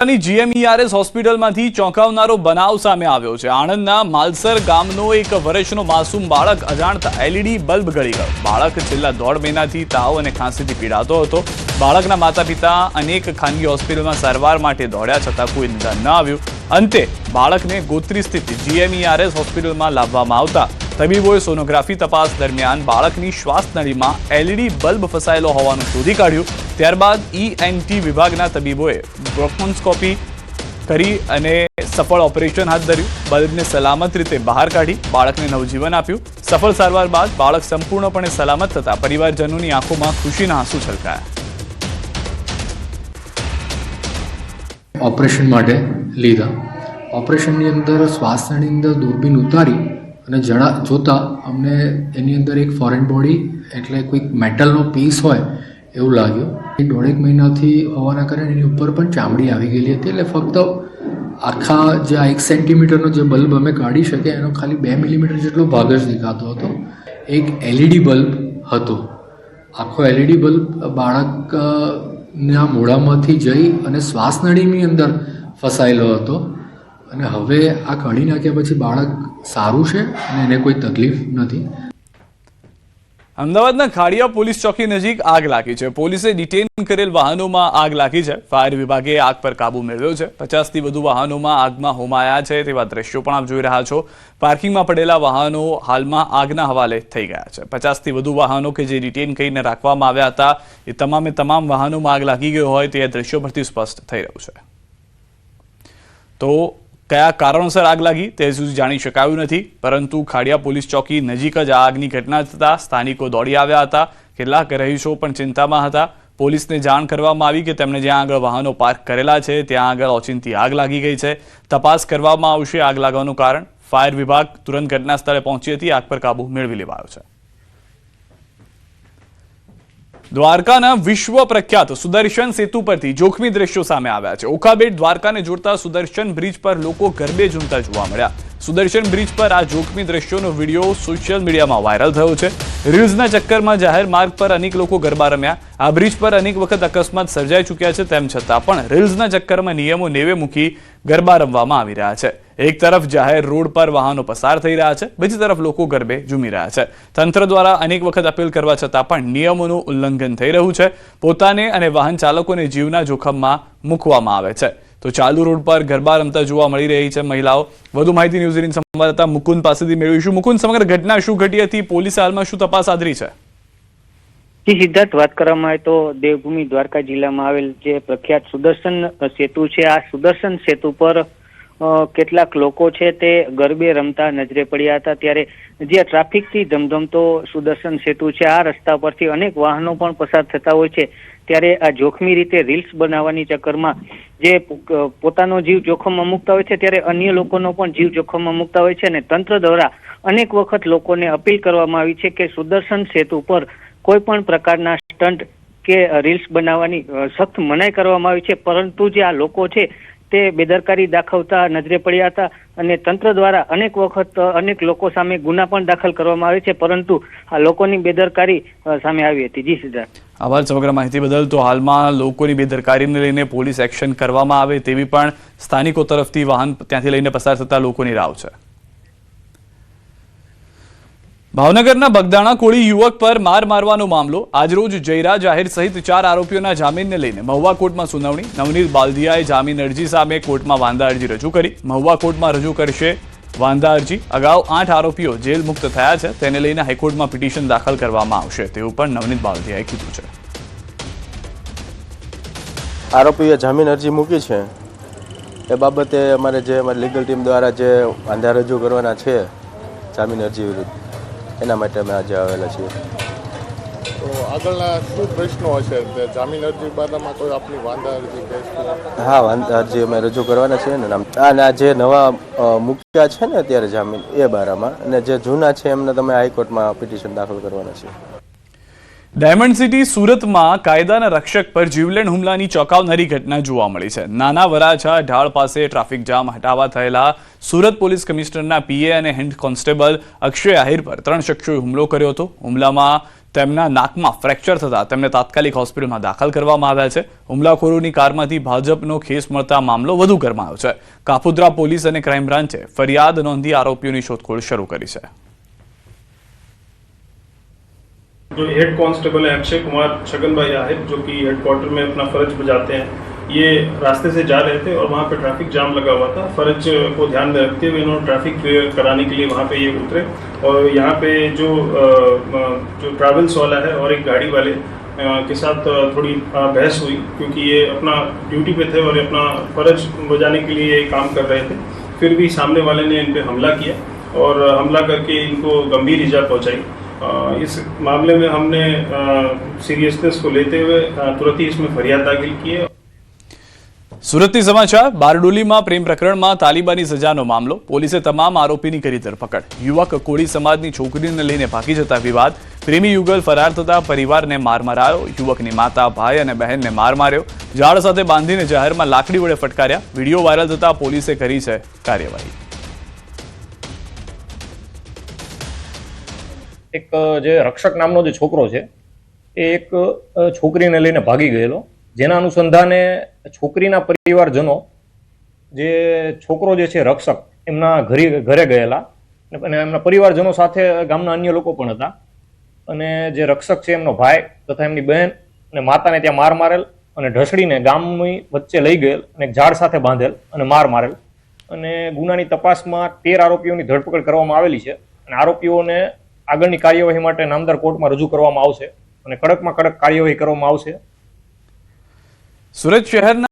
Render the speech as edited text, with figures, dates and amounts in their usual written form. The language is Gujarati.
GMERS હોસ્પિટલમાંથી ચોંકાવનારો બનાવ સામે આવ્યો છે। આણંદના માલસર ગામનો એક વર્ષનો માસૂમ બાળક અજાણતા LED બલ્બ ગળી ગયો। બાળક છેલ્લા 1.5 મહિનાથી તાવ અને ખાંસીથી પીડાતો હતો। બાળકના માતા-પિતા અનેક ખાનગી હોસ્પિટલમાં સારવાર માટે દોડ્યા છતાં કોઈ નિદાન ન આવ્યું। અંતે બાળકને ગોત્રી સ્થિત GMERS હોસ્પિટલમાં લાવવામાં આવતા તબીબોએ સોનોગ્રાફી તપાસ દરમિયાન બાળકની શ્વાસનળીમાં LED બલ્બ ફસાયેલો હોવાનું શોધી કાઢ્યું। ત્યારબાદ ENT વિભાગના તબીબોએ બ્રોન્કોસ્કોપી કરી અને સફળ ઓપરેશન હાથ ધર્યું। બલ્બને સલામત રીતે બહાર કાઢી બાળકને નવજીવન આપ્યું। સફળ સારવાર બાદ બાળક સંપૂર્ણપણે સલામત થતા પરિવારજનોની આંખોમાં ખુશીના આંસુ છલકાયા। ઓપરેશન માટે લીધા। ઓપરેશનની અંદર શ્વાસની અંદર દૂરબીન ઉતારી અને જોતા અમને એની અંદર એક ફોરેન બોડી એટલે કોઈક મેટલનો પીસ હોય એવું લાગ્યું। 1.5 મહિનાથી હોવાના કારણે એની ઉપર પણ ચામડી આવી ગયેલી હતી। એટલે ફક્ત આખા જે 1 સેન્ટીમીટરનો જે બલ્બ અમે કાઢી શકીએ એનો ખાલી 2 મિલીમીટર જેટલો ભાગ જ દેખાતો હતો। એક LED બલ્બ હતો। આખો LED બલ્બ બાળકના મોઢામાંથી જઈ અને શ્વાસનળીની અંદર ફસાયેલો હતો અને હવે આ કાઢી નાખ્યા પછી બાળક સારું છે અને એને કોઈ તકલીફ નથી। અમદાવાદના ખાડિયા પોલીસ ચોકી નજીક આગ લાગી છે। પોલીસે ડિટેન કરેલ વાહનોમાં આગ લાગી છે। ફાયર વિભાગે આગ પર કાબુ મેળવ્યો છે। 50 થી વધુ વાહનોમાં આગમાં હોમાયા છે તેવા દ્રશ્યો પણ આપ જોઈ રહ્યા છો। પાર્કિંગમાં પડેલા વાહનો હાલમાં આગના હવાલે થઈ ગયા છે। 50 થી વધુ વાહનો કે જે ડિટેન કરીને રાખવામાં આવ્યા હતા એ તમામે તમામ વાહનોમાં આગ લાગી ગઈ હોય તે દ્રશ્યો પરથી સ્પષ્ટ થઈ રહ્યું છે। તો કયા કારણોસર આગ લાગી તે સુધી જાણી શકાયું નથી, પરંતુ ખાડિયા પોલીસ ચોકી નજીક જ આગની ઘટના થતા સ્થાનિકો દોડી આવ્યા હતા। કેટલાક રહીશો પણ ચિંતામાં હતા। પોલીસને જાણ કરવામાં આવી કે તેમણે જ્યાં આગળ વાહનો પાર્ક કરેલા છે ત્યાં આગળ ઓચિંતી આગ લાગી ગઈ છે। તપાસ કરવામાં આવશે આગ લાગવાનું કારણ। ફાયર વિભાગ તુરંત ઘટના સ્થળે પહોંચી હતી, આગ પર કાબુ મેળવી લેવાયો છે। દ્વારકાના વિશ્વ પ્રખ્યાત સુદર્શન સેતુ પરથી જોખમી દ્રશ્યો સામે આવ્યા છે। ઓખાબેટ દ્વારકાને જોડતા સુદર્શન બ્રિજ પર લોકો ગરબે ઝૂમતા જોવા મળ્યા। સુદર્શન બ્રિજ પર આ જોખમી દ્રશ્યોનો વિડીયો સોશિયલ મીડિયામાં વાયરલ થયો છે। રીલ્સના ચક્કરમાં જાહેર માર્ગ પર અનેક લોકો ગરબા રમ્યા। આ બ્રિજ પર અનેક વખત અકસ્માત સર્જાઈ ચૂક્યા છે, તેમ છતાં પણ રીલ્સના ચક્કરમાં નિયમો નેવે મૂકી ગરબા રમવામાં આવી રહ્યા છે। એક તરફ જાહેર રોડ પર વાહનો પસાર થઈ રહ્યા છે, બીજી તરફ લોકો ગરબે ઝૂમી રહ્યા છે। તંત્ર દ્વારા અનેક વખત અપીલ કરવા છતાં પણ નિયમોનું ઉલ્લંઘન થઈ રહ્યું છે। પોતાને અને વાહન ચાલકોને જીવના જોખમમાં મૂકવામાં આવે છે। તો ચાલુ રોડ પર ગરબા રમતા જોવા મળી રહી છે મહિલાઓ। વધુ માહિતી ન્યૂઝ 18 સંવાદદાતા મુકુંદ પાસેથી મેળવીશું। મુકુંદ, સમગ્ર ઘટના શું ઘટી હતી? પોલીસે હાલમાં શું તપાસ આદરી છે? જી સિદ્ધાર્થ, વાત કરવામાં આવે તો દેવભૂમિ દ્વારકા જિલ્લામાં આવેલ જે પ્રખ્યાત સુદર્શન સેતુ છે, આ સુદર્શન સેતુ પર કેટલાક લોકો છે તે ગરબે રમતા નજરે પડ્યા હતા। ત્યારે જે ટ્રાફિકથી ધમધમતો સુદર્શન સેતુ છે, આ રસ્તા પરથી અનેક વાહનો પણ પસાર થતા હોય છે। ત્યારે આ જોખમી રીતે રીલ્સ બનાવવાની ચક્કરમાં જે પોતાનો જીવ જોખમમાં મૂકતા હોય છે, ત્યારે અન્ય લોકોનો પણ જીવ જોખમમાં મૂકતા હોય છે। અને તંત્ર દ્વારા અનેક વખત લોકોને અપીલ કરવામાં આવી છે કે સુદર્શન સેતુ પર કોઈ પણ પ્રકારના સ્ટન્ટ કે રીલ્સ બનાવવાની સખ્ત મનાઈ કરવામાં આવી છે, પરંતુ જે આ લોકો છે તે બેદરકારી દાખવતા નજરે પડ્યા હતા અને તંત્ર દ્વારા અનેક વખત અનેક લોકો સામે ગુના પણ દાખલ કરવામાં આવે છે, પરંતુ આ લોકોની બેદરકારી સામે આવી હતી। જી સિદ્ધાર્થ, આભાર સમગ્ર માહિતી બદલ। તો હાલમાં લોકોની બેદરકારીને લઈને પોલીસ એક્શન કરવામાં આવે તેવી પણ સ્થાનિકો તરફથી વાહન ત્યાંથી લઈને પસાર થતા લોકોની રાવ છે। ભાવનગરના બગદાણા કોળી યુવક પર માર મારવાનો મામલો। આજરોજ જયરા જાહેર સહિત 4 આરોપીઓના જામીનને લઈને મહુવા કોર્ટમાં સુનાવણી। નવનીત બાલદિયાએ જામીન અરજી સામે કોર્ટમાં વાંધા અરજી રજૂ કરી। મહુવા કોર્ટમાં રજૂ કરશે વાંધા અરજી। અગાઉ 8 આરોપીઓ જેલ મુક્ત થયા છે, તેને લઈને હાઈકોર્ટમાં પિટિશન દાખલ કરવામાં આવશે તેવું પણ નવનીત બાલદિયાએ કીધું છે। આરોપીએ જામીન અરજી મૂકી છે એ બાબતે અમારી લીગલ ટીમ દ્વારા જે વાંધા રજૂ કરવાના છે જામીન અરજી વિરુદ્ધ, એના માટે અમે આજે આવેલા છીએ। તો આગળના શું પ્રશ્નો હશે? જામીન અરજી બાદમાં કોઈ આપની વાંધા અરજી કેસ? હા, વાંધા અરજી અમે રજૂ કરવાના છીએ ને આ જે નવા મૂક્યા છે ને અત્યારે જામીન એ બારામાં, અને જે જૂના છે એમને તમે હાઈકોર્ટમાં પિટિશન દાખલ કરવાના છે। ડાયમંડ સિટી સુરતમાં કાયદાના રક્ષક પર જીવલેણ હુમલાની ચોંકાવનારી ઘટના જોવા મળી છે। નાના વરાછા ઢાળ પાસે ટ્રાફિક જામ હટાવવા થયેલા સુરત પોલીસ કમિશનરના PA અને હેડ કોન્સ્ટેબલ અક્ષય આહિર પર 3 શખ્સોએ હુમલો કર્યો હતો। હુમલામાં તેમના નાકમાં ફ્રેક્ચર થતા તેમને તાત્કાલિક હોસ્પિટલમાં દાખલ કરવામાં આવ્યા છે. હુમલાખોરોની કારમાંથી ભાજપનો ખેસ મળતા મામલો વધુ ગરમાયો છે. કાપોદ્રા પોલીસ અને ક્રાઇમ બ્રાન્ચે ફરિયાદ નોંધી આરોપીઓની શોધખોળ શરૂ કરી છે. जो हेड कांस्टेबल है अक्षय कुमार छगन भाई आहे, जो कि हेडक्वार्टर में अपना फर्ज बजाते हैं, ये रास्ते से जा रहे थे और वहाँ पे ट्रैफिक जाम लगा हुआ था. फर्ज को ध्यान में रखते हुए इन्होंने ट्रैफिक क्लियर कराने के लिए वहाँ पे ये उतरे और यहाँ पे जो ट्रैवल्स वाला है और एक गाड़ी वाले के साथ थोड़ी बहस हुई, क्योंकि ये अपना ड्यूटी पे थे और ये अपना फर्ज बजाने के लिए ये काम कर रहे थे. फिर भी सामने वाले ने इन पे हमला किया और हमला करके इनको गंभीर ईजा पहुँचाई. इस मामले में हमने सीरियसनेस को लेते हुए तुरंत ही इसमें फरियाद दाखिल की है. સુરતથી સમાચાર. બારડોલીમાં પ્રેમ પ્રકરણમાં તાલિબાની સજાનો મામલો. પોલીસે તમામ આરોપીની કરી ધરપકડ. યુવક કોળી સમાજની છોકરીને લઈને ભાગી જતા વિવાદ. પ્રેમી યુગલ ફરાર થતા પરિવારને માર મરાયો. યુવકની માતા, ભાઈ અને બહેનને માર માર્યો. ઝાડ સાથે બાંધીને જાહેરમાં લાકડી વડે ફટકાર્યા. વિડીયો વાયરલ થતા પોલીસે કરી છે કાર્યવાહી. એક જે રક્ષક નામનો જે છોકરો છે એ એક છોકરીને લઈને ભાગી ગયેલો, જેના અનુસંધાને છોકરીના પરિવારજનો જે છોકરો જે છે રક્ષક એમના ઘરે ગયેલા અને એમના પરિવારજનો સાથે ગામના અન્ય લોકો પણ હતા. અને જે રક્ષક છે એમનો ભાઈ તથા એમની બહેન અને માતાને ત્યાં માર મારેલ અને ઢસડીને ગામની વચ્ચે લઈ ગયેલ અને એક ઝાડ સાથે બાંધેલ અને માર મારેલ. અને ગુનાની તપાસમાં 13 આરોપીઓની ધરપકડ કરવામાં આવેલી છે અને આરોપીઓને આગળની કાર્યવાહી માટે નામદાર કોર્ટમાં રજૂ કરવામાં આવશે અને કડકમાં કડક કાર્યવાહી કરવામાં આવશે. સુરત શહેરના